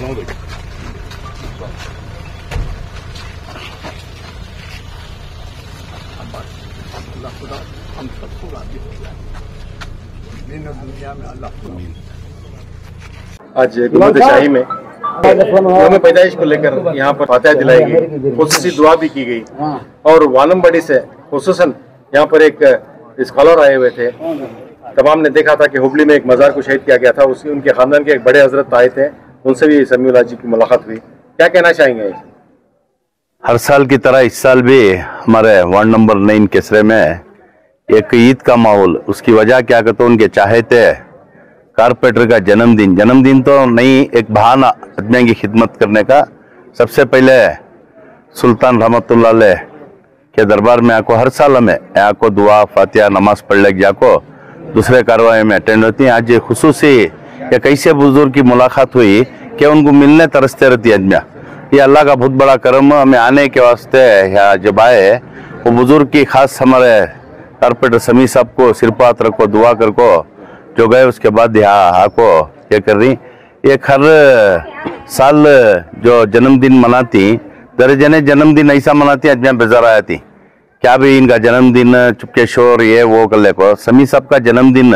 अल्लाह खुदा हम सबको राजी हो जाए, दिन और दुनिया में अल्लाह को। आज गुम्बद शाही में यौम पैदाइश को लेकर यहाँ पर फातिहा दिलाई गई, खुसूसी दुआ भी की गई और वालमबड़ी से खुसूसन यहाँ पर एक स्कॉलर आए हुए थे। तमाम ने देखा था कि हुबली में एक मज़ार को शहीद किया गया था, उसके उनके खानदान के एक बड़े हजरत आए थे, उनसे भी समीउल्लाह जी की मुलाकात हुई। क्या कहना चाहेंगे? हर साल की तरह इस साल भी हमारे वार्ड नंबर 9 केसरे में एक ईद का माहौल, उसकी वजह क्या कहते उनके चाहते कारपेंटर का जन्मदिन तो नहीं, एक बहाना आदमियों की खिदमत करने का। सबसे पहले सुल्तान रहमतुल्लाह अलैह के दरबार में आको हर साल हमें आको दुआ फातिहा नमाज पढ़ लग जाको दूसरे कार्रवाई में अटेंड होती हैं। आज खुसूसी एक ऐसे बुजुर्ग की मुलाकात हुई कि उनको मिलने तरसते रहती आदमियाँ। ये अल्लाह का बहुत बड़ा करम, हमें आने के वास्ते यहाँ जब आए वो बुजुर्ग की खास हमारे कारपेंटर समी साहब को सिरपात रखो दुआ कर को जो गए, उसके बाद यहाँ आको ये कर रही। एक हर साल जो जन्मदिन मनाती दर्जने जन्मदिन ऐसा मनाती आदमियाँ बेजार आती क्या भी इनका जन्मदिन चुपके शोर ये वो कर ले को। समी साहब का जन्मदिन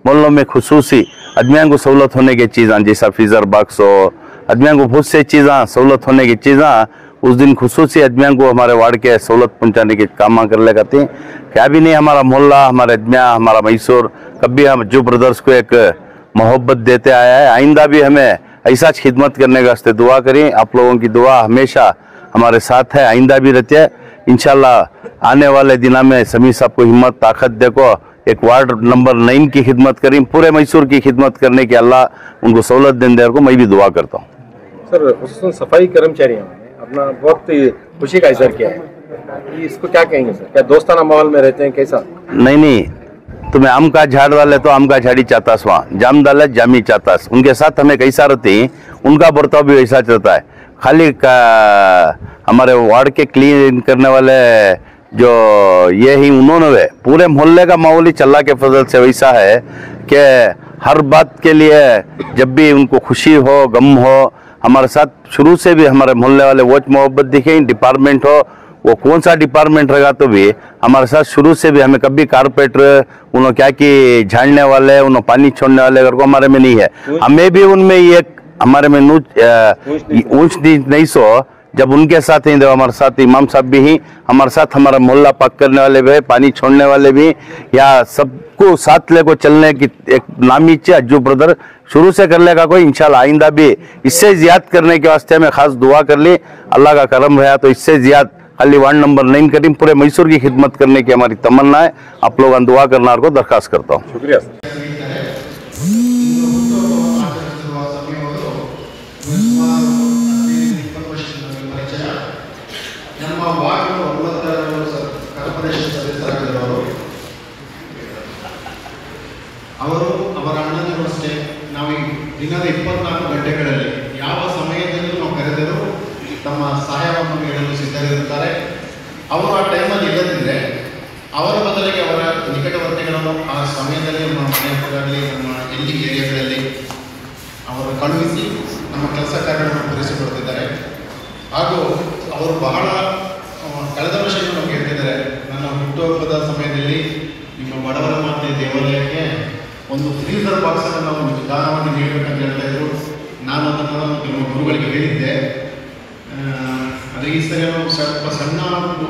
मोहल्लों में खुसूसी आदमियों को सहूलत होने की चीज़ें जैसा फ्रीजर बॉक्स हो, आदमियों को बहुत से चीज़ें सहूलत होने की चीज़ें उस दिन खुसूसी आदमियों को हमारे वार्ड के सहूलत पहुंचाने के काम कर ले करती। क्या भी नहीं, हमारा मोहल्ला, हमारे आदमियाँ, हमारा मैसूर कभी हम जो ब्रदर्स को एक मोहब्बत देते आया है, आइंदा भी हमें ऐसा खिदमत करने के वास्ते दुआ करें। आप लोगों की दुआ हमेशा हमारे साथ है, आइंदा भी रहती है। इंशाल्लाह आने वाले दिनों में समी साहब को हिम्मत ताकत देखो एक वार्ड नंबर 9 की खिदमत करें, पूरे मैसूर की खिदमत करने की अल्लाह उनको सहूलत देने को मैं भी दुआ करता हूँ। सर खुसूसन सफाई कर्मचारियों ने अपना बहुत खुशी का इजहार किया है, इसको क्या कहेंगे सर? क्या दोस्ताना माहौल में रहते हैं, कैसा? नहीं, तुम्हें आम का झाड़ वाले तो आम का झाड़ी चाहतास, वहाँ जाम डाले जामी चाहतास, उनके साथ हमें कैसा रहती उनका बर्ताव भी वैसा चलता है। खाली हमारे वार्ड के क्लीन करने वाले जो ये ही उन्होंने वे पूरे मोहल्ले का माहौल ही चल्ला के फजल से वैसा है कि हर बात के लिए जब भी उनको खुशी हो गम हो, हमारे साथ शुरू से भी हमारे मोहल्ले वाले वोच मोहब्बत दिखे। डिपार्टमेंट हो वो कौन सा डिपार्टमेंट रहेगा तो भी हमारे साथ शुरू से भी हमें कभी कारपेंटर उन्होंने क्या कि झाड़ने वाले उन्होंने पानी छोड़ने वाले अगर को हमारे में नहीं है, हमें भी उनमें ये हमारे में ऊंच नीच नहीं सो। जब उनके साथ ही हमारे साथ इमाम साहब भी ही हमारे साथ, हमारा मोहल्ला पाक करने वाले भी, पानी छोड़ने वाले भी, या सबको साथ लेको चलने की एक नामी इच्छा अज्जू ब्रदर शुरू से कर लेगा कोई। इंशाल्लाह आइंदा भी इससे ज्यादा करने के वास्ते में खास दुआ कर ली, अल्लाह का करम रहा तो इससे ज्यादा खाली वार्ड नंबर 9 करीम पूरे मैसूर की खिदमत करने की हमारी तमन्ना है। आप लोग दुआ करना को दरखास्त करता हूँ। शुक्रिया। ಅವರು ಅವರ ಅಣ್ಣನಿಗೂ ಅಷ್ಟೇ ನಾವು ದಿನದ 24 ಗಂಟೆಗಳಲ್ಲಿ ಯಾವ ಸಮಯದಲ್ಲೂ ನಾವು ಕರೆದರೂ ತಮ್ಮ ಸಹಾಯವನ್ನು ನೀಡಲು ಸಿದ್ಧರಿರುತ್ತಾರೆ. ಅವರು ಆ ಟೈಮಲ್ಲಿ ಇಲ್ಲದಿದ್ದರೆ ಅವರ ಬದಲಿಗೆ ಅವರ ನಿಕಟವರ್ತಿಗಳನ್ನು ಆ ಸಮಯದಲ್ಲಿ ನಮ್ಮ ಮನೆಯಲ್ಲಿ ನಮ್ಮ ಎಲ್ಲಿ ಏರಿಯಾಗಳಲ್ಲಿ ಅವರು ಕಳುಹಿಸಿ ನಮ್ಮ ಕೆಲಸ ಕಾರ್ಯಗಳನ್ನು ಪೂರೈಸಿಕೊಡ್ತಿದ್ದಾರೆ. ಹಾಗೂ ಅವರು ಬಹಳ ಕಳೆದ ವರ್ಷ ನಮಗೆ ಹೇಳ್ತಿದ್ದಾರೆ, ನನ್ನ ಹುಟ್ಟುಹಬ್ಬದ ಸಮಯದಲ್ಲಿ ನಿಮ್ಮ ಬಡವರ ಮಾತೆ ದೇವಾಲಯಕ್ಕೆ ಒಂದು ಫ್ರೀಜರ್ ಬಾಕ್ಸನ್ನು ನಾವು ದಾನವನ್ನು ನೀಡಬೇಕಂತ ಹೇಳ್ತಾ ಇದ್ರು. ನಾನು ಅದನ್ನು ಕೆಲವು ಗುರುಗಳಿಗೆ ಹೇಳಿದ್ದೆ. ಅದು ಈ ಸರಿ ಸ್ವಲ್ಪ ಸಣ್ಣ ಒಂದು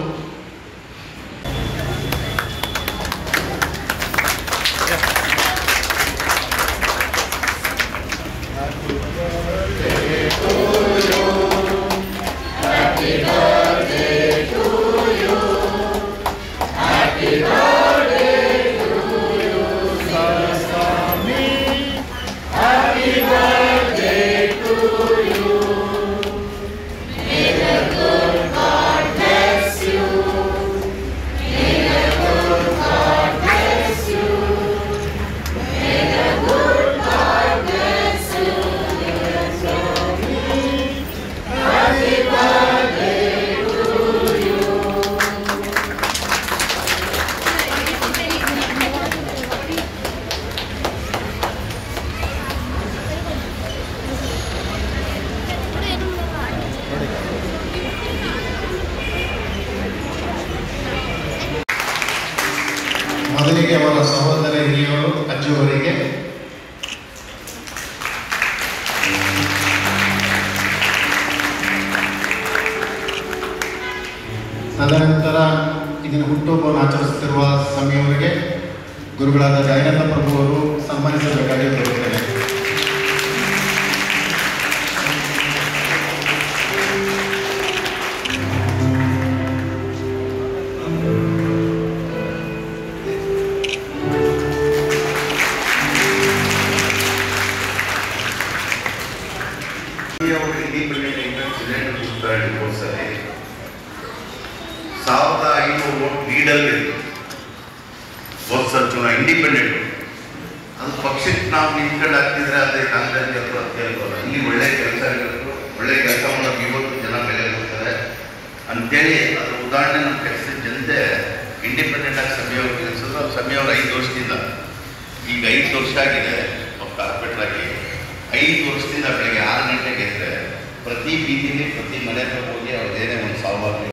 May the good God bless you. ತದನಂತರ ಇದನ್ನು ಹುಟ್ಟುಹಬ್ಬವನ್ನು ಆಚರಿಸುತ್ತಿರುವ ಸಮಯವರಿಗೆ ಗುರುಗಳಾದ ದಯಾನಂದ ಪ್ರಭು ಅವರು ಸನ್ಮಾನಿಸಬೇಕಾಗಿ ಕೋರುತ್ತೇನೆ. ಡಿವೋರ್ಸಲ್ಲಿ 1500 ವೋಟ್ ಲೀಡಲ್ಲಿ ಚುನಾವಣೆ ಇಂಡಿಪೆಂಡೆಂಟ್ ಅದು ಪಕ್ಷಕ್ಕೆ ನಾವು ನಿಂತ್ಕೊಂಡು ಆಗ್ತಿದ್ರೆ ಅದೇ ಕಾಂಗ್ರೆಸ್ ಹೇಳ್ಬೋದು ಇಲ್ಲಿ ಒಳ್ಳೆ ಕೆಲಸ ಒಳ್ಳೆ ಕೆಲಸ ಮಾಡೋದು ಇವತ್ತು ಜನ ಬೆಲೆ ಕೊಡ್ತಾರೆ ಅಂತೇಳಿ ಅದ್ರ ಉದಾಹರಣೆ ನಮ್ಮ ಕೆಲಸದ ಜನತೆ ಇಂಡಿಪೆಂಡೆಂಟ್ ಆಗಿ ಸಮಯವ್ರು ಕೆಲಸದ್ದು ಅವ್ರು ಸಮಯವ್ರು 5 ವರ್ಷದಿಂದ ಈಗ 5 ವರ್ಷ ಆಗಿದೆ ಅವ್ರು ಕಾರ್ಪೊರೇಟರ್ ಆಗಿ 5 ವರ್ಷದಿಂದ ಬೆಳಗ್ಗೆ 6 ಗಂಟೆಗೆ ಇದ್ದರೆ ಪ್ರತಿ ಬೀದಿಲಿ ಪ್ರತಿ ಮನೆ ಹೋಗಿ ಅವ್ರದ್ದೇನೇ ಒಂದು ಸಾವಾಗಲಿ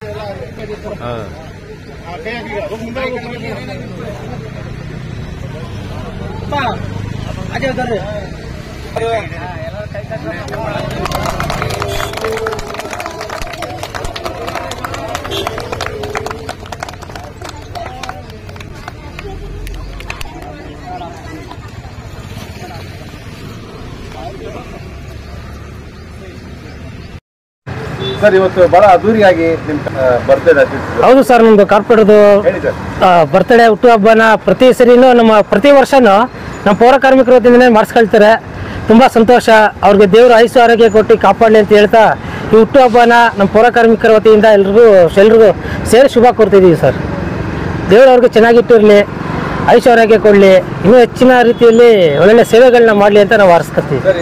ಸರ್ ಇವತ್ತು ಬಹಳ ಅದ್ದೂರಿಯಾಗಿ ನಿಮ್ಮ ಬರ್ತ್ಡೇ. ಹೌದು ಸರ್, ನಮ್ದು ಕಾರ್ಪೊರೇಟರ್ದು ಬರ್ತ್ಡೇ ಹುಟ್ಟುಹಬ್ಬನ ಪ್ರತಿ ವರ್ಷನೂ ನಮ್ಮ ಪೌರ ಕಾರ್ಮಿಕರ ವತಿಯಿಂದನೇ ಮಾಡಿಸ್ಕೊಳ್ತಾರೆ. ತುಂಬ ಸಂತೋಷ. ಅವ್ರಿಗೆ ದೇವರು ಆಯುಷ್ಯ ಆರೋಗ್ಯ ಕೊಟ್ಟು ಕಾಪಾಡಲಿ ಅಂತ ಹೇಳ್ತಾ ಈ ಹುಟ್ಟುಹಬ್ಬನ ನಮ್ಮ ಪೌರ ಕಾರ್ಮಿಕರ ವತಿಯಿಂದ ಎಲ್ರಿಗೂ ಸೇರಿ ಶುಭ ಕೋರ್ತಿದ್ದೀವಿ ಸರ್. ದೇವರು ಅವ್ರಿಗೆ ಚೆನ್ನಾಗಿಟ್ಟಿರಲಿ, ಆಯುಷ್ಯ ಆರೋಗ್ಯ ಕೊಡಲಿ, ಇನ್ನೂ ಹೆಚ್ಚಿನ ರೀತಿಯಲ್ಲಿ ಒಳ್ಳೊಳ್ಳೆ ಸೇವೆಗಳನ್ನ ಮಾಡಲಿ ಅಂತ ನಾವು ಹಾರಿಸ್ಕೊತೀವಿ ಸರ್.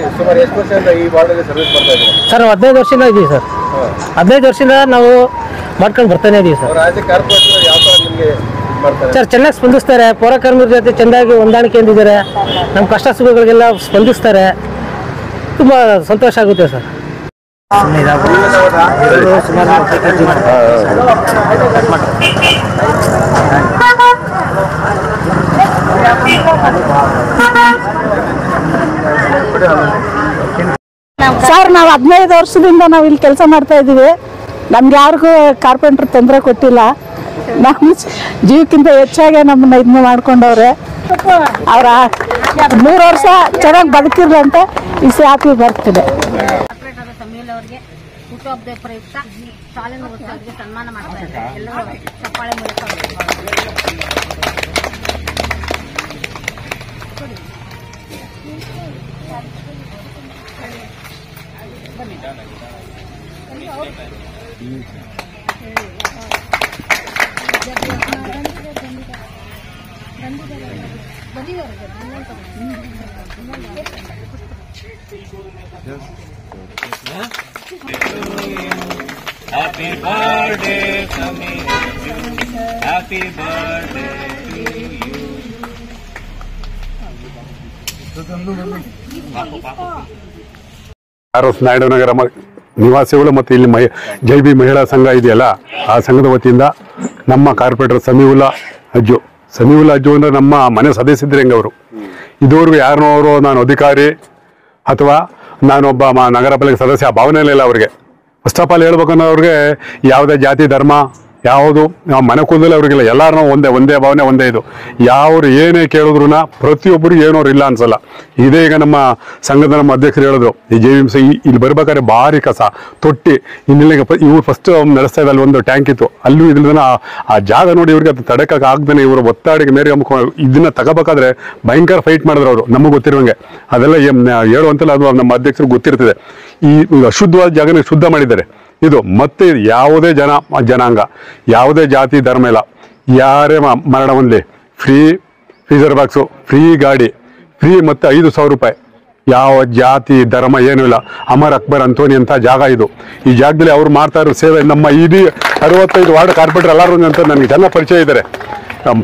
ನಾವು 15 ವರ್ಷದಿಂದ ಇದ್ದೀವಿ ಸರ್. 15 ವರ್ಷದಿಂದ ನಾವು ಮಾಡ್ಕೊಂಡು ಬರ್ತಾನೆ ಇದೀವಿ ಸರ್. ಸರ್ ಚೆನ್ನಾಗಿ ಸ್ಪಂದಿಸ್ತಾರೆ. ಪೌರ ಕಾರ್ಮಿಕರ ಜೊತೆ ಚೆಂದಾಗಿ ಹೊಂದಾಣಿಕೆ ಹೊಂದಿದ್ದಾರೆ. ನಮ್ಮ ಕಷ್ಟ ಸುಖಗಳಿಗೆಲ್ಲ ಸ್ಪಂದಿಸ್ತಾರೆ. ತುಂಬ ಸಂತೋಷ ಆಗುತ್ತೆ ಸರ್. ಸರ್ ನಾವು 15 ವರ್ಷದಿಂದ ನಾವು ಇಲ್ಲಿ ಕೆಲಸ ಮಾಡ್ತಾ ಇದ್ದೀವಿ. ನಮ್ಗೆ ಯಾರಿಗೂ ಕಾರ್ಪೆಂಟ್ರ್ ತೊಂದರೆ ಕೊಟ್ಟಿಲ್ಲ. ನಮ್ಮ ಜೀವಕ್ಕಿಂತ ಹೆಚ್ಚಾಗಿ ನಮ್ಮನ್ನ ಇದನ್ನ ಮಾಡ್ಕೊಂಡವ್ರೆ. ಅವರ 3 ವರ್ಷ ಚೆನ್ನಾಗಿ ಬದುಕಿರ್ಲಿ ಅಂತ ಇಸಿ ಹ್ಯಾಪಿ ಬರ್ತಿದೆ. ಹುಟ್ಟುಹಬ್ಬದ ಪ್ರಯುಕ್ತ ಶಾಲೆನ ಓದಿಸೋರಿಗೆ ಸನ್ಮಾನ ಮಾಡ್ತಾ ಇದ್ದಾರೆ. ಎಲ್ಲರೂ ಚಪ್ಪಾಳೆ ಮೂಲಕ Happy birthday to me. Happy birthday to you. RS Naidu ನಗರ ನಿವಾಸಿಗಳು ಮತ್ತು ಇಲ್ಲಿ ಜೈಬಿ ಮಹಿಳಾ ಸಂಘ ಇದೆಯಲ್ಲ, ಆ ಸಂಘದ ವತಿಯಿಂದ ನಮ್ಮ ಕಾರ್ಪೊರೇಟರ್ ಸಮೀವುಲ್ಲಾ ಅಜ್ಜು ಅಂದರೆ ನಮ್ಮ ಮನೆ ಸದಸ್ಯರಿದ್ದರೆ ಹೆಂಗೆ ಅವರು ಇದುವರೆಗೂ ಯಾರನ್ನೋ ಅವರು ನಾನು ಅಧಿಕಾರಿ ಅಥವಾ ನಾನೊಬ್ಬ ನಗರ ಪಾಲಿಕೆ ಸದಸ್ಯ ಆ ಭಾವನೆ ಇಲ್ಲ ಅವ್ರಿಗೆ. ಫಸ್ಟ್ ಆಫ್ ಆಲ್ ಹೇಳ್ಬೇಕಂದ್ರೆ ಅವ್ರಿಗೆ ಯಾವುದೇ ಜಾತಿ ಧರ್ಮ ಯಾವುದು ಮನೆ ಕುಲದಲ್ಲಿ ಅವ್ರಿಗಿಲ್ಲ. ಎಲ್ಲರೂ ಒಂದೇ ಭಾವನೆ ಒಂದೇ. ಇದು ಯಾವ್ರು ಏನೇ ಕೇಳಿದ್ರು ಪ್ರತಿಯೊಬ್ಬರು ಏನೋರು ಇಲ್ಲ ಅನ್ಸಲ್ಲ. ಇದೇ ಈಗ ನಮ್ಮ ಸಂಘದ ನಮ್ಮ ಅಧ್ಯಕ್ಷರು ಹೇಳಿದ್ರು, ಈ JVMC ಇಲ್ಲಿ ಬರ್ಬೇಕಾದ್ರೆ ಭಾರಿ ಕಸ ತೊಟ್ಟಿ ಇನ್ನಿಲ್ಲ. ಇವ್ರು ಫಸ್ಟ್ ನಡೆಸ್ತಾ ಇದ್ದ ಅಲ್ಲಿ ಒಂದು ಟ್ಯಾಂಕ್ ಇತ್ತು, ಅಲ್ಲೂ ಇದ್ರದನ್ನ ಆ ಜಾಗ ನೋಡಿ ಇವ್ರಿಗೆ ಅದು ತಡೆಕಕ್ಕೆ ಆಗ್ದೇನೆ ಇವರು ಒತ್ತಾಡಿಗೆ ಮೇರೆ ಇದನ್ನ ತಗೋಬೇಕಾದ್ರೆ ಭಯಂಕರ ಫೈಟ್ ಮಾಡಿದ್ರು ಅವರು. ನಮಗೆ ಗೊತ್ತಿರುವಂಗೆ ಅದೆಲ್ಲ ಹೇಳುವಂತಲ್ಲ, ಅದು ನಮ್ಮ ಅಧ್ಯಕ್ಷರು ಗೊತ್ತಿರ್ತದೆ. ಈ ಅಶುದ್ಧವಾದ ಜಾಗನ ಶುದ್ಧ ಮಾಡಿದ್ದಾರೆ. ಇದು ಮತ್ತೆ ಯಾವುದೇ ಜನಾಂಗ ಯಾವುದೇ ಜಾತಿ ಧರ್ಮ ಇಲ್ಲ. ಯಾರೇ ಮರಣ ಹೊಂದಲಿ ಫ್ರೀ ಫ್ರೀಜರ್ ಬಾಕ್ಸು, ಫ್ರೀ ಗಾಡಿ, ಫ್ರೀ ಮತ್ತು 5,000 ರೂಪಾಯಿ. ಯಾವ ಜಾತಿ ಧರ್ಮ ಏನೂ ಇಲ್ಲ. ಅಮರ್ ಅಕ್ಬರ್ ಅಂತೋನಿ ಅಂತ ಜಾಗ ಇದು. ಈ ಜಾಗದಲ್ಲಿ ಅವ್ರು ಮಾಡ್ತಾ ಇರೋ ಸೇವೆ ನಮ್ಮ ಇಡೀ 65 ವಾರ್ಡ್ ಕಾರ್ಪೊರೇಟರ್ ಎಲ್ಲರೂ ಅಂತ ನನಗೆ ಜನ ಪರಿಚಯ ಇದ್ದಾರೆ.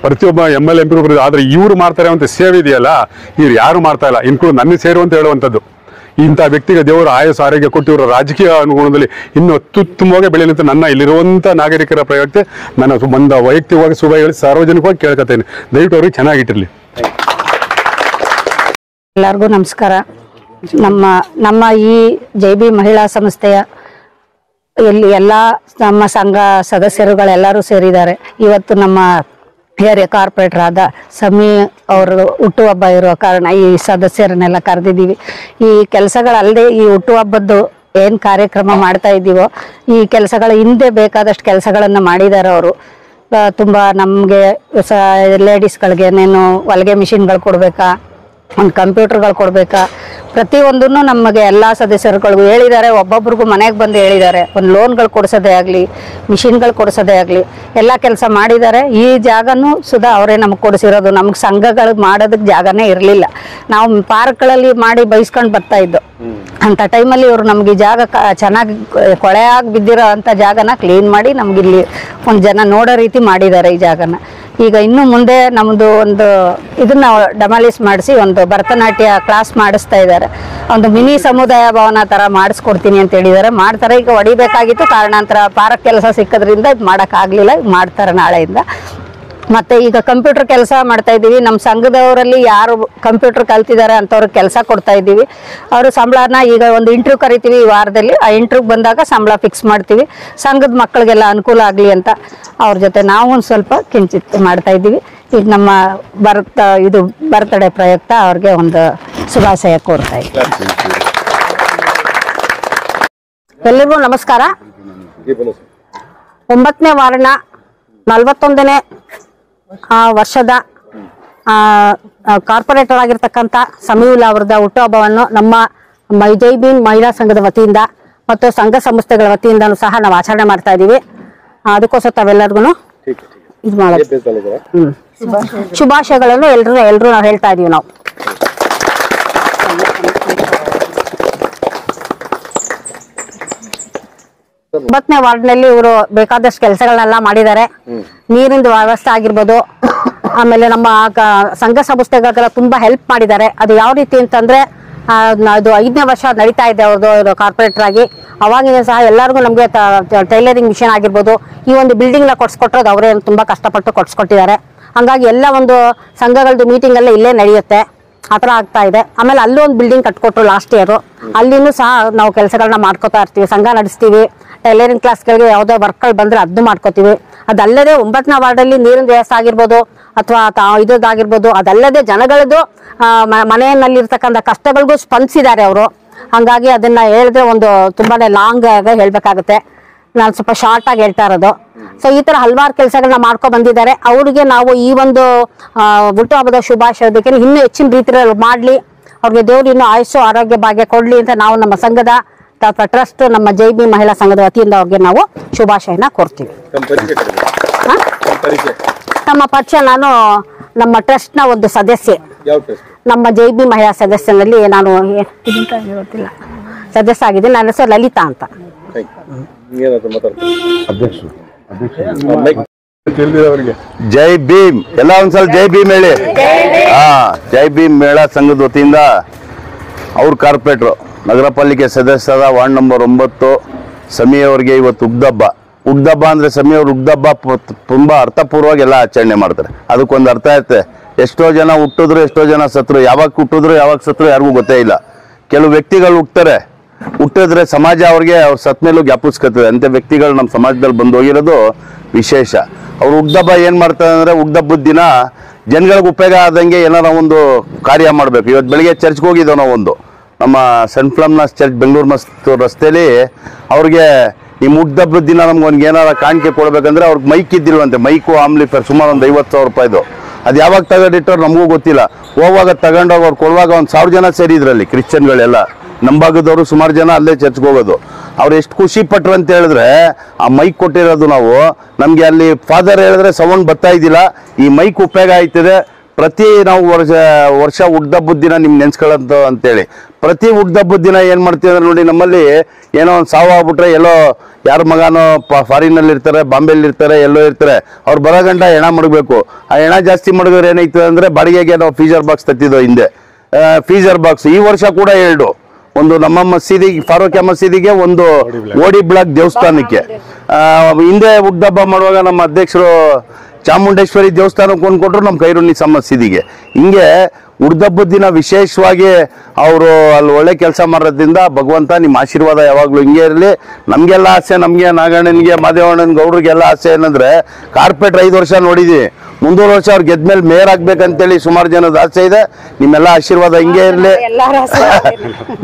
ಪ್ರತಿಯೊಬ್ಬ MLA MP ಆದರೆ ಇವರು ಮಾಡ್ತಾರೆ ಅಂತ ಸೇವೆ ಇದೆಯಲ್ಲ, ಇವ್ರು ಯಾರು ಮಾಡ್ತಾ ಇಲ್ಲ, ಇನ್ಕ್ಲೂಡ್ ನನ್ನ ಸೇರು ಅಂತ ಹೇಳುವಂಥದ್ದು. ಇಂಥ ವ್ಯಕ್ತಿಗೆ ದೇವರು ಆಯಸ್ಸು ಆರೋಗ್ಯ ಕೊಟ್ಟು ಇವರ ರಾಜಕೀಯ ಅನುಗುಣದಲ್ಲಿ ಇನ್ನೂ ಅತ್ಯುತ್ತಮವಾಗಿ ಬೆಳೆಯಲಿ ಅಂತ ನನ್ನ ಇಲ್ಲಿರುವಂಥ ನಾಗರಿಕರ ಪ್ರಯೋಗಕ್ಕೆ ನಾನು ಒಂದು ವೈಯಕ್ತಿಕವಾಗಿ ಶುಭ ಹೇಳಿ ಸಾರ್ವಜನಿಕವಾಗಿ ಕೇಳ್ಕೊತೇನೆ. ದಯವಿಟ್ಟು ಅವ್ರಿಗೆ ಚೆನ್ನಾಗಿಟ್ಟಿರಲಿ. ಎಲ್ಲರಿಗೂ ನಮಸ್ಕಾರ. ನಮ್ಮ ಈ JB ಮಹಿಳಾ ಸಂಸ್ಥೆಯ ಇಲ್ಲಿ ಎಲ್ಲ ನಮ್ಮ ಸಂಘ ಸದಸ್ಯರುಗಳೆಲ್ಲರೂ ಸೇರಿದ್ದಾರೆ. ಇವತ್ತು ನಮ್ಮ ಏರಿಯಾ ಕಾರ್ಪೊರೇಟರ್ ಆದ ಸಮಿ ಅವರು ಹುಟ್ಟುಹಬ್ಬ ಇರುವ ಕಾರಣ ಈ ಸದಸ್ಯರನ್ನೆಲ್ಲ ಕರೆದಿದ್ದೀವಿ. ಈ ಕೆಲಸಗಳಲ್ಲದೆ ಈ ಹುಟ್ಟುಹಬ್ಬದ್ದು ಏನು ಕಾರ್ಯಕ್ರಮ ಮಾಡ್ತಾ ಇದ್ದೀವೋ ಈ ಕೆಲಸಗಳ ಹಿಂದೆ ಬೇಕಾದಷ್ಟು ಕೆಲಸಗಳನ್ನು ಮಾಡಿದ್ದಾರೆ ಅವರು. ತುಂಬ ನಮಗೆ ಲೇಡೀಸ್ಗಳಿಗೆ ಏನೇನು ಹೊಲಿಗೆ ಮಿಷಿನ್ಗಳು ಕೊಡಬೇಕಾ, ಒಂದು ಕಂಪ್ಯೂಟರ್ಗಳು ಕೊಡಬೇಕಾ, ಪ್ರತಿಯೊಂದನ್ನು ನಮಗೆ ಎಲ್ಲ ಸದಸ್ಯರುಗಳಿಗೂ ಹೇಳಿದ್ದಾರೆ. ಒಬ್ಬೊಬ್ರಿಗೂ ಮನೆಗೆ ಬಂದು ಹೇಳಿದ್ದಾರೆ. ಒಂದು ಲೋನ್ಗಳು ಕೊಡಿಸೋದೇ ಆಗಲಿ, ಮಿಷಿನ್ಗಳು ಕೊಡಿಸೋದೇ ಆಗಲಿ ಎಲ್ಲ ಕೆಲಸ ಮಾಡಿದ್ದಾರೆ. ಈ ಜಾಗನೂ ಸುಧಾ ಅವರೇ ನಮಗೆ ಕೊಡಿಸಿರೋದು. ನಮ್ಗೆ ಸಂಘಗಳು ಮಾಡೋದಕ್ಕೆ ಜಾಗನೇ ಇರಲಿಲ್ಲ. ನಾವು ಪಾರ್ಕ್ಗಳಲ್ಲಿ ಮಾಡಿ ಬೈಸ್ಕೊಂಡು ಬರ್ತಾ ಇದ್ದು. ಅಂಥ ಟೈಮಲ್ಲಿ ಇವರು ನಮ್ಗೆ ಈ ಜಾಗ ಚೆನ್ನಾಗಿ ಕೊಳೆಯಾಗಿ ಬಿದ್ದಿರೋ ಅಂಥ ಜಾಗನ ಕ್ಲೀನ್ ಮಾಡಿ ನಮಗಿಲ್ಲಿ ಒಂದು ಜನ ನೋಡೋ ರೀತಿ ಮಾಡಿದ್ದಾರೆ ಈ ಜಾಗನ. ಈಗ ಇನ್ನು ಮುಂದೆ ನಮ್ಮದು ಒಂದು ಇದನ್ನ ಡೆಮಾಲಿಸ್ ಮಾಡಿಸಿ ಒಂದು ಭರತನಾಟ್ಯ ಕ್ಲಾಸ್ ಮಾಡಿಸ್ತಾ ಇದ್ದಾರೆ. ಒಂದು ಮಿನಿ ಸಮುದಾಯ ಭವನ ಥರ ಮಾಡಿಸ್ಕೊಡ್ತೀನಿ ಅಂತ ಹೇಳಿದ್ದಾರೆ. ಮಾಡ್ತಾರೆ. ಈಗ ಹೊಡಿಬೇಕಾಗಿತ್ತು, ಕಾರಣಾಂತರ ಪಾರ್ಕ್ ಕೆಲಸ ಸಿಕ್ಕೋದ್ರಿಂದ ಇದು ಮಾಡೋಕ್ಕಾಗಲಿಲ್ಲ. ಈಗ ಮಾಡ್ತಾರೆ ನಾಳೆಯಿಂದ. ಮತ್ತು ಈಗ ಕಂಪ್ಯೂಟರ್ ಕೆಲಸ ಮಾಡ್ತಾ ಇದ್ದೀವಿ. ನಮ್ಮ ಸಂಘದವರಲ್ಲಿ ಯಾರು ಕಂಪ್ಯೂಟರ್ ಕಲ್ತಿದ್ದಾರೆ ಅಂಥವ್ರಿಗೆ ಕೆಲಸ ಕೊಡ್ತಾ ಇದ್ದೀವಿ. ಅವರು ಸಂಬಳನ ಈಗ ಒಂದು ಇಂಟ್ರ್ಯೂ ಕರಿತೀವಿ ಈ ವಾರದಲ್ಲಿ. ಆ ಇಂಟ್ರ್ಯೂಗೆ ಬಂದಾಗ ಸಂಬಳ ಫಿಕ್ಸ್ ಮಾಡ್ತೀವಿ. ಸಂಘದ ಮಕ್ಕಳಿಗೆಲ್ಲ ಅನುಕೂಲ ಆಗಲಿ ಅಂತ ಅವ್ರ ಜೊತೆ ನಾವು ಒಂದು ಸ್ವಲ್ಪ ಕಿಂಚಿತ್ ಮಾಡ್ತಾ ಇದ್ದೀವಿ. ಈಗ ನಮ್ಮ ಬರ್ತ್ಡೇ ಪ್ರಯುಕ್ತ ಅವ್ರಿಗೆ ಒಂದು ಶುಭಾಶಯ ಕೋರ್ತಾ ಇದ್ದೀವಿ. ಎಲ್ಲರಿಗೂ ನಮಸ್ಕಾರ. 9ನೇ ವಾರ್ಡ್ನ 41ನೇ ವರ್ಷದ ಕಾರ್ಪೊರೇಟರ್ ಆಗಿರ್ತಕ್ಕಂಥ ಸಮೀವುಲ್ಲಾ ಅವರದ ಹುಟ್ಟುಹಬ್ಬವನ್ನು ನಮ್ಮ ಜೈ ಭೀಮ್ ಮಹಿಳಾ ಸಂಘದ ವತಿಯಿಂದ ಮತ್ತು ಸಂಘ ಸಂಸ್ಥೆಗಳ ವತಿಯಿಂದನೂ ಸಹ ನಾವು ಆಚರಣೆ ಮಾಡ್ತಾ ಇದ್ದೀವಿ. ಅದಕ್ಕೋಸ್ಕರ ತಾವೆಲ್ಲರಿಗೂ ಇದು ಮಾಡೋದು ಶುಭಾಶಯಗಳನ್ನು ಎಲ್ಲರೂ ನಾವು ಹೇಳ್ತಾ ಇದೀವಿ. ನಾವು 9ನೇ ವಾರ್ಡ್ನಲ್ಲಿ ಇವರು ಬೇಕಾದಷ್ಟು ಕೆಲಸಗಳನ್ನೆಲ್ಲ ಮಾಡಿದ್ದಾರೆ. ನೀರಿನ ವ್ಯವಸ್ಥೆ ಆಗಿರ್ಬೋದು, ಆಮೇಲೆ ನಮ್ಮ ಸಂಘ ಸಂಸ್ಥೆಗಳಿಗೆಲ್ಲ ತುಂಬಾ ಹೆಲ್ಪ್ ಮಾಡಿದ್ದಾರೆ. ಅದು ಯಾವ ರೀತಿ ಅಂತಂದ್ರೆ ಅದು 5ನೇ ವರ್ಷ ನಡೀತಾ ಇದೆ ಅವ್ರದ್ದು ಕಾರ್ಪೊರೇಟರ್ ಆಗಿ. ಅವಾಗಿನ ಸಹ ಎಲ್ಲರಿಗೂ ನಮಗೆ ಟೈಲರಿಂಗ್ ಮಿಷನ್ ಆಗಿರ್ಬೋದು, ಈ ಒಂದು ಬಿಲ್ಡಿಂಗ್ ನ ಕೊಡ್ಸ್ಕೊಟ್ರೋದು ಅವರೇ ತುಂಬಾ ಕಷ್ಟಪಟ್ಟು ಕೊಡ್ಸ್ಕೊಟ್ಟಿದ್ದಾರೆ. ಹಂಗಾಗಿ ಎಲ್ಲ ಒಂದು ಸಂಘಗಳದ್ದು ಮೀಟಿಂಗ್ ಎಲ್ಲ ಇಲ್ಲೇ ನಡೆಯುತ್ತೆ. ಆ ಥರ ಆಗ್ತಾ ಇದೆ. ಆಮೇಲೆ ಅಲ್ಲೂ ಒಂದು ಬಿಲ್ಡಿಂಗ್ ಕಟ್ಕೊಟ್ರು ಲಾಸ್ಟ್ ಇಯರ್. ಅಲ್ಲಿನೂ ಸಹ ನಾವು ಕೆಲಸಗಳನ್ನ ಮಾಡ್ಕೋತಾ ಇರ್ತೀವಿ, ಸಂಘ ನಡೆಸ್ತೀವಿ. ಟೈಲರಿಂಗ್ ಕ್ಲಾಸ್ಗಳಿಗೆ ಯಾವುದೋ ವರ್ಕ್ಗಳು ಬಂದ್ರೆ ಅದನ್ನು ಮಾಡ್ಕೋತೀವಿ. ಅದಲ್ಲದೆ 9ನೇ ವಾರ್ಡಲ್ಲಿ ನೀರಿನ ವ್ಯವಸ್ಥೆ ಆಗಿರ್ಬೋದು ಅಥವಾ ಇದಾಗಿರ್ಬೋದು, ಅದಲ್ಲದೆ ಜನಗಳದ್ದು ಮನೆಯಲ್ಲಿರ್ತಕ್ಕಂಥ ಕಷ್ಟಗಳಿಗೂ ಸ್ಪಂದಿಸಿದ್ದಾರೆ ಅವರು. ಹಂಗಾಗಿ ಅದನ್ನ ಹೇಳಿದ್ರೆ ಒಂದು ತುಂಬಾನೇ ಲಾಂಗ್ ಆಗಿ ಹೇಳ್ಬೇಕಾಗುತ್ತೆ. ನಾನು ಸ್ವಲ್ಪ ಶಾರ್ಟ್ ಆಗಿ ಹೇಳ್ತಾ ಇರೋದು. ಸೊ ಈ ತರ ಹಲವಾರು ಕೆಲಸಗಳನ್ನ ಮಾಡ್ಕೊಂಡು ಬಂದಿದ್ದಾರೆ. ಅವ್ರಿಗೆ ನಾವು ಈ ಒಂದು ಹುಟ್ಟುಹಬ್ಬದ ಶುಭಾಶಯಕ್ಕೆ ಇನ್ನೂ ಹೆಚ್ಚಿನ ರೀತಿಯಲ್ಲಿ ಮಾಡ್ಲಿ, ಅವ್ರಿಗೆ ದೇವ್ರು ಇನ್ನೂ ಆಯುಸ್ಸು ಆರೋಗ್ಯ ಭಾಗ್ಯ ಕೊಡ್ಲಿ ಅಂತ ನಾವು ನಮ್ಮ ಸಂಘದ ಟ್ರಸ್ಟ್, ನಮ್ಮ ಜೈ ಭೀಮ್ ಮಹಿಳಾ ಸಂಘದ ವತಿಯಿಂದ ಅವ್ರಿಗೆ ನಾವು ಶುಭಾಶಯನ ಕೋರ್ತೀವಿ. ನಮ್ಮ ಪರಿಚಯ, ನಾನು ನಮ್ಮ ಟ್ರಸ್ಟ್ ನ ಒಂದು ಸದಸ್ಯೆ. ನಮ್ಮ ಜೈ ಭೀಮ್ ಮಹಿಳಾ ಸದಸ್ಯನಲ್ಲಿ ನಾನು ಗೊತ್ತಿಲ್ಲ ಸದಸ್ಯ ಆಗಿದ್ದೀನಿ. ನನ್ನ ಹೆಸರು ಲಲಿತಾ ಅಂತ. ಜೈ ಭೀಮ್ ಎಲ್ಲ ಒಂದ್ಸಲ ಜೈ ಭೀಮ್ ಹೇಳಿ. ಜೈ ಭೀಮ್ ಮಹಿಳಾ ಸಂಘದ ವತಿಯಿಂದ ಅವ್ರ ಕಾರ್ಪೊರೇಟ್ರು, ನಗರ ಪಾಲಿಕೆ ಸದಸ್ಯರಾದ ವಾರ್ಡ್ ನಂಬರ್ 9 ಸಮಿ ಅವರಿಗೆ ಇವತ್ತು ಉಗ್ದಬ್ಬ ಅಂದ್ರೆ ಸಮಿ ಅವ್ರ ಉಗ್ದಬ್ಬ ತುಂಬಾ ಅರ್ಥಪೂರ್ವವಾಗಿ ಎಲ್ಲ ಆಚರಣೆ ಮಾಡ್ತಾರೆ. ಅದಕ್ಕೊಂದು ಅರ್ಥ ಇರುತ್ತೆ. ಎಷ್ಟೋ ಜನ ಹುಟ್ಟಿದ್ರು, ಎಷ್ಟೋ ಜನ ಸತ್ರು. ಯಾವಾಗ ಹುಟ್ಟಿದ್ರು ಯಾವಾಗ ಸತ್ರು ಯಾರಿಗೂ ಗೊತ್ತೇ ಇಲ್ಲ. ಕೆಲವು ವ್ಯಕ್ತಿಗಳು ಹುಟ್ಟಿದ್ರೆ ಸಮಾಜ ಅವ್ರಿಗೆ ಅವ್ರ ಸತ್ ಮೇಲೂ ಜ್ಞಾಪಿಸ್ಕೊತದೆ. ಅಂತ ವ್ಯಕ್ತಿಗಳು ನಮ್ಮ ಸಮಾಜದಲ್ಲಿ ಬಂದು ಹೋಗಿರೋದು ವಿಶೇಷ. ಅವ್ರು ಉಗ್ದಬ್ಬ ಏನ್ ಮಾಡ್ತಾರೆ ಅಂದ್ರೆ, ಉಗ್ದಬ್ಬದ ದಿನ ಜನಗಳಿಗೆ ಉಪಯೋಗ ಆದಂಗೆ ಏನಾರ ಒಂದು ಕಾರ್ಯ ಮಾಡ್ಬೇಕು. ಇವತ್ತು ಬೆಳಿಗ್ಗೆ ಚರ್ಚ್ಗೆ ಹೋಗಿದ್ದೋ ನಾವು, ಒಂದು ನಮ್ಮ ಸೆಂಟ್ ಫ್ಲಮ್ನಾಸ್ ಚರ್ಚ್ ಬೆಂಗಳೂರು ಮಸ್ತ್ ರಸ್ತೆಯಲ್ಲಿ ಅವ್ರಿಗೆ ಈ ಉಗ್ದಬ್ಬದ ದಿನ ನಮ್ಗೆ ಒಂದು ಏನಾರ ಕಾಣಿಕೆ ಕೊಡ್ಬೇಕಂದ್ರೆ ಅವ್ರಿಗೆ ಮೈಕ್ ಇದ್ದಿಲ್ವಂತೆ. ಮೈಕು ಆಮ್ಲಿಫರ್ ಸುಮಾರು ಒಂದು 50,000 ರೂಪಾಯಿದು. ಅದು ಯಾವಾಗ ತಗೊಂಡಿಟ್ಟವ್ರು ನಮಗೂ ಗೊತ್ತಿಲ್ಲ. ಹೋಗುವಾಗ ತಗೊಂಡೋಗಿ ಅವ್ರು ಕೊಡುವಾಗ ಒಂದು 1000 ಜನ ಸೇರಿದ್ರಲ್ಲಿ ಕ್ರಿಶ್ಚಿಯನ್ಗಳೆಲ್ಲ. ನಮ್ಮ ಭಾಗದವರು ಸುಮಾರು ಜನ ಅಲ್ಲೇ ಚರ್ಚ್ಗೆ ಹೋಗೋದು. ಅವ್ರು ಎಷ್ಟು ಖುಷಿ ಪಟ್ರು ಅಂತ ಹೇಳಿದ್ರೆ, ಆ ಮೈಕ್ ಕೊಟ್ಟಿರೋದು ನಾವು ನಮಗೆ ಅಲ್ಲಿ ಫಾದರ್ ಹೇಳಿದ್ರೆ ಸೌಂಡ್ ಬರ್ತಾ ಇದ್ದಿಲ್ಲ. ಈ ಮೈಕ್ ಉಪಯೋಗ ಆಯ್ತದೆ. ಪ್ರತಿ ನಾವು ವರ್ಷ ಹುಡ್ದಬ್ಬದ ದಿನ ನಿಮ್ಗೆ ನೆನ್ಸ್ಕೊಳ್ಳೋಂತ ಅಂತೇಳಿ ಪ್ರತಿ ಹುಡ್ದಬ್ಬದ ದಿನ ಏನು ಮಾಡ್ತೀವಿ ಅಂದ್ರೆ, ನೋಡಿ ನಮ್ಮಲ್ಲಿ ಏನೋ ಒಂದು ಸಾವು ಆಗ್ಬಿಟ್ರೆ ಎಲ್ಲೋ ಯಾರ ಮಗನೋ ಫಾರಿನಲ್ಲಿ ಇರ್ತಾರೆ, ಬಾಂಬೆಲಿ ಇರ್ತಾರೆ, ಎಲ್ಲೋ ಇರ್ತಾರೆ. ಅವ್ರು ಬರೋ ಗಂಟ ಹೆಣ ಮಡಗಬೇಕು. ಆ ಹೆಣ ಜಾಸ್ತಿ ಮಡಗೋರು ಏನಾಯ್ತದೆ ಅಂದ್ರೆ, ಬಾಡಿಗೆಗೆ ನಾವು ಫೀಜರ್ ಬಾಕ್ಸ್ ತತ್ತಿದ್ದೋ ಹಿಂದೆ. ಫೀಜರ್ ಬಾಕ್ಸ್ ಈ ವರ್ಷ ಕೂಡ 2, ಒಂದು ನಮ್ಮ ಮಸೀದಿಗೆ, ಫಾರೂಕ್ಯ ಮಸೀದಿಗೆ, ಒಂದು ಓಡಿ ಬ್ಲಾಕ್ ದೇವಸ್ಥಾನಕ್ಕೆ. ಹಿಂದೆ ಹುಡ್ದಬ್ಬ ಮಾಡುವಾಗ ನಮ್ಮ ಅಧ್ಯಕ್ಷರು ಚಾಮುಂಡೇಶ್ವರಿ ದೇವಸ್ಥಾನಕ್ಕೆ ಒಂದು ಕೊಟ್ಟರು ನಮ್ಮ ಖೈರುನ್ನೀಸಾ ಮಸೀದಿಗೆ. ಹಿಂಗೆ ಉಡ್ದಬ್ಬದ ದಿನ ವಿಶೇಷವಾಗಿ ಅವರು ಅಲ್ಲಿ ಒಳ್ಳೆ ಕೆಲಸ ಮಾಡೋದ್ರಿಂದ ಭಗವಂತ ನಿಮ್ಮ ಆಶೀರ್ವಾದ ಯಾವಾಗಲೂ ಹಿಂಗೆ ಇರಲಿ. ನಮಗೆಲ್ಲ ಆಸೆ, ನಮಗೆ ನಾಗಣ್ಣನಿಗೆ ಮಾದೇವಣ್ಣನ ಗೌಡ್ರಿಗೆಲ್ಲ ಆಸೆ ಏನಂದ್ರೆ ಕಾರ್ಪೊರೇಟರ್ 5 ವರ್ಷ ನೋಡಿದ್ದೀವಿ, ಮುಂದೂರು ವರ್ಷ ಅವ್ರು ಗೆದ್ಮೇಲೆ ಮೇಯರ್ ಆಗ್ಬೇಕಂತೇಳಿ ಸುಮಾರು ಜನದ ಆಸೆ ಇದೆ. ನಿಮ್ಮೆಲ್ಲ ಆಶೀರ್ವಾದ ಹಿಂಗೆ ಇರಲಿ,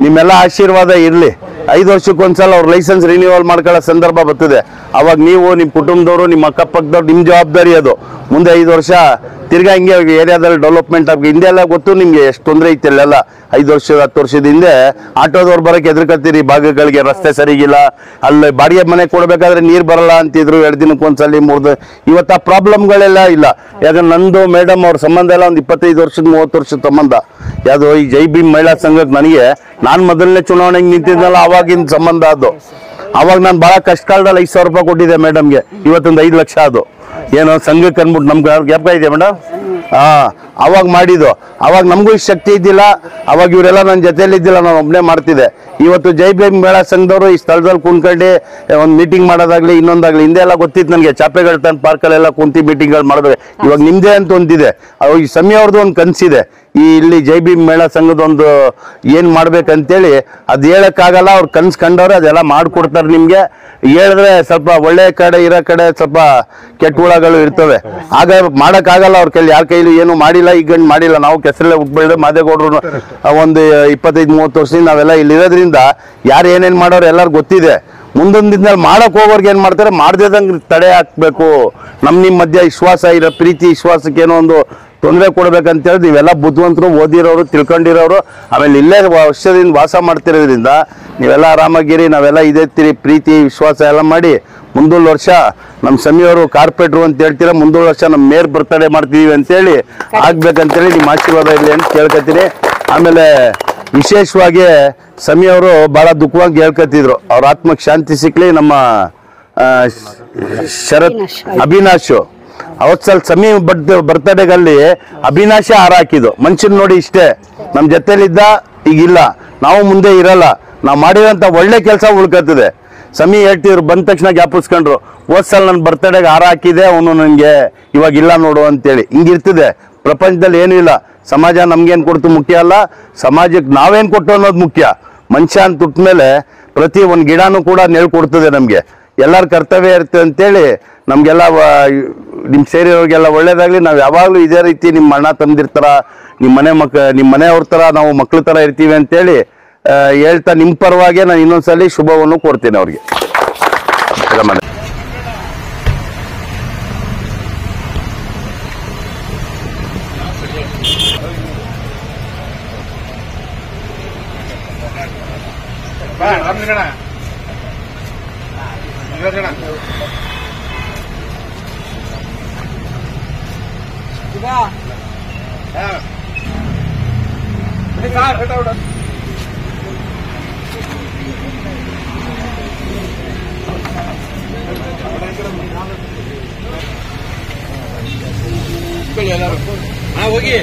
ನಿಮ್ಮೆಲ್ಲ ಆಶೀರ್ವಾದ ಇರಲಿ. 5 ವರ್ಷಕ್ಕೊಂದ್ಸಲ ಅವ್ರ ಲೈಸೆನ್ಸ್ ರಿನ್ಯೂವಲ್ ಮಾಡ್ಕೊಳ್ಳೋ ಸಂದರ್ಭ ಬರ್ತದೆ. ಅವಾಗ ನೀವು ನಿಮ್ಮ ಕುಟುಂಬದವರು ನಿಮ್ಮ ಅಕ್ಕಪಕ್ಕದವ್ರು ನಿಮ್ಮ ಜವಾಬ್ದಾರಿ ಅದು. ಮುಂದೆ 5 ವರ್ಷ ತಿರ್ಗಾ ಹಿಂಗೆ ಏರಿಯಾದಲ್ಲಿ ಡೆವಲಪ್ಮೆಂಟ್ ಆಗಿ ಹಿಂದೆ ಎಲ್ಲ ಗೊತ್ತು ನಿಮ್ಗೆ ಎಷ್ಟು ತೊಂದರೆ ಐತೆ ಅಲ್ಲೆಲ್ಲ. 5 ವರ್ಷ 10 ವರ್ಷದ ಹಿಂದೆ ಆಟೋದವ್ರು ಬರೋಕೆ ಎದುರ್ಕತ್ತೀರಿ, ಭಾಗಗಳಿಗೆ ರಸ್ತೆ ಸರಿಗಿಲ್ಲ, ಅಲ್ಲಿ ಬಾಡಿಗೆ ಮನೆ ಕೊಡ್ಬೇಕಾದ್ರೆ ನೀರು ಬರಲ್ಲ ಅಂತಿದ್ರು 2 ದಿನಕ್ಕೊಂದ್ಸಲಿ 3 ದಿನ. ಇವತ್ತು ಆ ಪ್ರಾಬ್ಲಮ್ಗಳೆಲ್ಲ ಇಲ್ಲ. ಯಾಕಂದ್ರೆ ನಂದು ಮೇಡಮ್ ಅವ್ರ ಸಂಬಂಧ ಎಲ್ಲ ಒಂದು 25 ವರ್ಷದ 30 ವರ್ಷದ ಸಂಬಂಧ. ಯಾವುದು ಈ ಜೈ ಭೀಮ್ ಮಹಿಳಾ ಸಂಘಕ್ಕೆ ನನಗೆ ನಾನು ಮೊದಲನೇ ಚುನಾವಣೆಗೆ ನಿಂತಿದ್ದಲ್ಲ ಅವಾಗಿನ ಸಂಬಂಧ ಅದು. ಅವಾಗ ನಾನು ಭಾಳ ಕಷ್ಟ ಕಾಲದಲ್ಲಿ 5,000 ರೂಪಾಯಿ ಕೊಟ್ಟಿದ್ದೆ ಮೇಡಮ್ಗೆ, ಇವತ್ತೊಂದು 5 ಲಕ್ಷ ಅದು. ಏನೋ ಸಂಘಕ್ಕೆ ಅಂದ್ಬಿಟ್ಟು ನಮ್ಗೆ ಜ್ಞಾಪಕ ಇದೆ ಮೇಡಮ್. ಅವಾಗ ಮಾಡಿದ್ದು. ಅವಾಗ ನಮಗೂ ಇಷ್ಟು ಶಕ್ತಿ ಇದ್ದಿಲ್ಲ, ಅವಾಗ ಇವರೆಲ್ಲ ನನ್ನ ಜೊತೆಯಲ್ಲಿ ಇದ್ದಿಲ್ಲ, ನಾನು ಒಬ್ಬನೇ ಮಾಡ್ತಿದ್ದೆ. ಇವತ್ತು ಜೈ ಭೀಮ್ ಮಹಿಳಾ ಸಂಘದವರು ಈ ಸ್ಥಳದಲ್ಲಿ ಕುಂತ್ಕೊಂಡು ಒಂದು ಮೀಟಿಂಗ್ ಮಾಡೋದಾಗ್ಲಿ ಇನ್ನೊಂದಾಗ್ಲಿ, ಹಿಂದೆ ಎಲ್ಲ ಗೊತ್ತಿತ್ತು ನನಗೆ. ಚಾಪೆಗಳ್ತನ ಪಾರ್ಕಲ್ಲೆಲ್ಲ ಕುಂತಿ ಮೀಟಿಂಗ್ಗಳು ಮಾಡ್ಬೇಕು. ಇವಾಗ ನಿಮ್ದೇ ಅಂತ ಒಂದಿದೆ, ಈ ಸಮಯವ್ರದ್ದು ಒಂದು ಕನಸಿದೆ. ಈ ಇಲ್ಲಿ ಜೈ ಭೀಮ್ ಮಹಿಳಾ ಸಂಘದೊಂದು ಏನ್ ಮಾಡ್ಬೇಕಂತೇಳಿ ಅದು ಹೇಳಕ್ಕಾಗಲ್ಲ. ಅವ್ರು ಕನ್ಸ್ ಕಂಡವ್ರೆ ಅದೆಲ್ಲ ಮಾಡ್ಕೊಡ್ತಾರೆ ನಿಮ್ಗೆ. ಹೇಳಿದ್ರೆ ಸ್ವಲ್ಪ ಒಳ್ಳೆ ಕಡೆ ಇರೋ ಕಡೆ ಸ್ವಲ್ಪ ಕೆಟ್ಟ ಹುಳಗಳು ಇರ್ತವೆ, ಆಗ ಮಾಡಕ್ಕಾಗಲ್ಲ. ಅವ್ರ ಕೈಲಿ ಯಾರ ಕೈಲಿ ಏನು ಮಾಡಿಲ್ಲ, ಈಗ ಮಾಡಿಲ್ಲ. ನಾವು ಕೆಸರಲ್ಲೇ ಉಟ್ಬೇಡ ಮಾದೇಗೌಡರು ಒಂದು 25-30 ವರ್ಷದಿಂದ ನಾವೆಲ್ಲ ಇಲ್ಲಿ ಇರೋದ್ರಿಂದ ಯಾರು ಏನೇನ್ ಮಾಡೋರು ಎಲ್ಲರೂ ಗೊತ್ತಿದೆ. ಮುಂದೊಂದು ದಿನದಲ್ಲಿ ಮಾಡಕ್ ಹೋಗೋರ್ಗೆ ಏನ್ ಮಾಡ್ತಾರೆ, ಮಾಡ್ದೇದಂಗೆ ತಡೆ ಹಾಕ್ಬೇಕು. ನಿಮ್ಮ ಮಧ್ಯೆ ವಿಶ್ವಾಸ ಇರೋ ಪ್ರೀತಿ ವಿಶ್ವಾಸಕ್ಕೆ ಏನೋ ಒಂದು ತೊಂದರೆ ಕೊಡ್ಬೇಕಂತೇಳಿ ನೀವೆಲ್ಲ ಬುದ್ಧಿವಂತರು, ಓದಿರೋರು, ತಿಳ್ಕೊಂಡಿರೋರು, ಆಮೇಲೆ ಇಲ್ಲೇ ವರ್ಷದಿಂದ ವಾಸ ಮಾಡ್ತಿರೋದ್ರಿಂದ ನೀವೆಲ್ಲ ಆರಾಮಾಗಿರಿ. ನಾವೆಲ್ಲ ಇದೇ ಪ್ರೀತಿ ವಿಶ್ವಾಸ ಎಲ್ಲ ಮಾಡಿ ಮುಂದೊಂದು ವರ್ಷ ನಮ್ಮ ಸಮೀವರು ಕಾರ್ಪೊರೇಟ್ರು ಅಂತ ಹೇಳ್ತೀರಾ, ಮುಂದೊಂದು ವರ್ಷ ನಮ್ಮ ಮೇಯರ್ ಬರ್ತಡೇ ಮಾಡ್ತೀವಿ ಅಂತೇಳಿ ಆಗ್ಬೇಕಂತೇಳಿ ನಿಮ್ಮ ಆಶೀರ್ವಾದ ಇರಲಿ ಅಂತ ಕೇಳ್ಕೊತೀನಿ. ಆಮೇಲೆ ವಿಶೇಷವಾಗಿ ಸಮೀವರು ಭಾಳ ದುಃಖವಾಗಿ ಹೇಳ್ಕೊತಿದ್ರು, ಅವ್ರ ಆತ್ಮಕ್ಕೆ ಶಾಂತಿ ಸಿಕ್ಲಿ. ನಮ್ಮ ಅವಿನಾಶ್ ಅವತ್ತು ಸಲ ಸಮೀ ಬರ್ತಡೇಗಲ್ಲಿ ಅವಿನಾಶ ಹಾರ ಹಾಕಿದ್ದು. ಮನುಷ್ಯನ್ ನೋಡಿ ಇಷ್ಟೇ, ನಮ್ಮ ಜೊತೆಲಿದ್ದ ಈಗಿಲ್ಲ, ನಾವು ಮುಂದೆ ಇರಲ್ಲ. ನಾವು ಮಾಡಿರೋಂಥ ಒಳ್ಳೆ ಕೆಲಸ ಉಳ್ಕೊತದೆ. ಸಮೀ ಹೇಳ್ತಿದ್ರು, ಬಂದ ತಕ್ಷಣ ಜ್ಞಾಪಿಸ್ಕೊಂಡ್ರು, ಹೋದ್ಸಲ ನನ್ನ ಬರ್ತಡೇಗೆ ಹಾರ ಹಾಕಿದೆ ಅವನು ನನಗೆ, ಇವಾಗ ಇಲ್ಲ ನೋಡು ಅಂತೇಳಿ. ಹಿಂಗಿರ್ತದೆ ಪ್ರಪಂಚದಲ್ಲಿ. ಏನೂ ಇಲ್ಲ, ಸಮಾಜ ನಮ್ಗೇನು ಕೊಡ್ತು ಮುಖ್ಯ ಅಲ್ಲ, ಸಮಾಜಕ್ಕೆ ನಾವೇನು ಕೊಟ್ಟು ಅನ್ನೋದು ಮುಖ್ಯ. ಮನುಷ್ಯ ಅಂತ ಹುಟ್ಟ ಮೇಲೆ ಪ್ರತಿ ಒಂದು ಗಿಡನೂ ಕೂಡ ನೆರಳು ಕೊಡ್ತದೆ ನಮಗೆ. ಎಲ್ಲರ ಕರ್ತವ್ಯ ಇರುತ್ತೆ ಅಂತೇಳಿ ನಮಗೆಲ್ಲ ನಿಮ್ಮ ಸೇರಿರೋರಿಗೆಲ್ಲ ಒಳ್ಳೇದಾಗಲಿ. ನಾವು ಯಾವಾಗಲೂ ಇದೇ ರೀತಿ ನಿಮ್ಮ ಅಣ್ಣ ತಂದಿರ್ತಾರ, ನಿಮ್ಮ ಮನೆಯವ್ರ ಥರ ನಾವು ಮಕ್ಳ ಥರ ಇರ್ತೀವಿ ಅಂತೇಳಿ ಹೇಳ್ತಾ ನಿಮ್ಮ ಪರವಾಗಿ ನಾನು ಇನ್ನೊಂದ್ಸಲಿ ಶುಭವನ್ನು ಕೊಡ್ತೀನಿ ಅವ್ರಿಗೆ. ಹೋಗಿ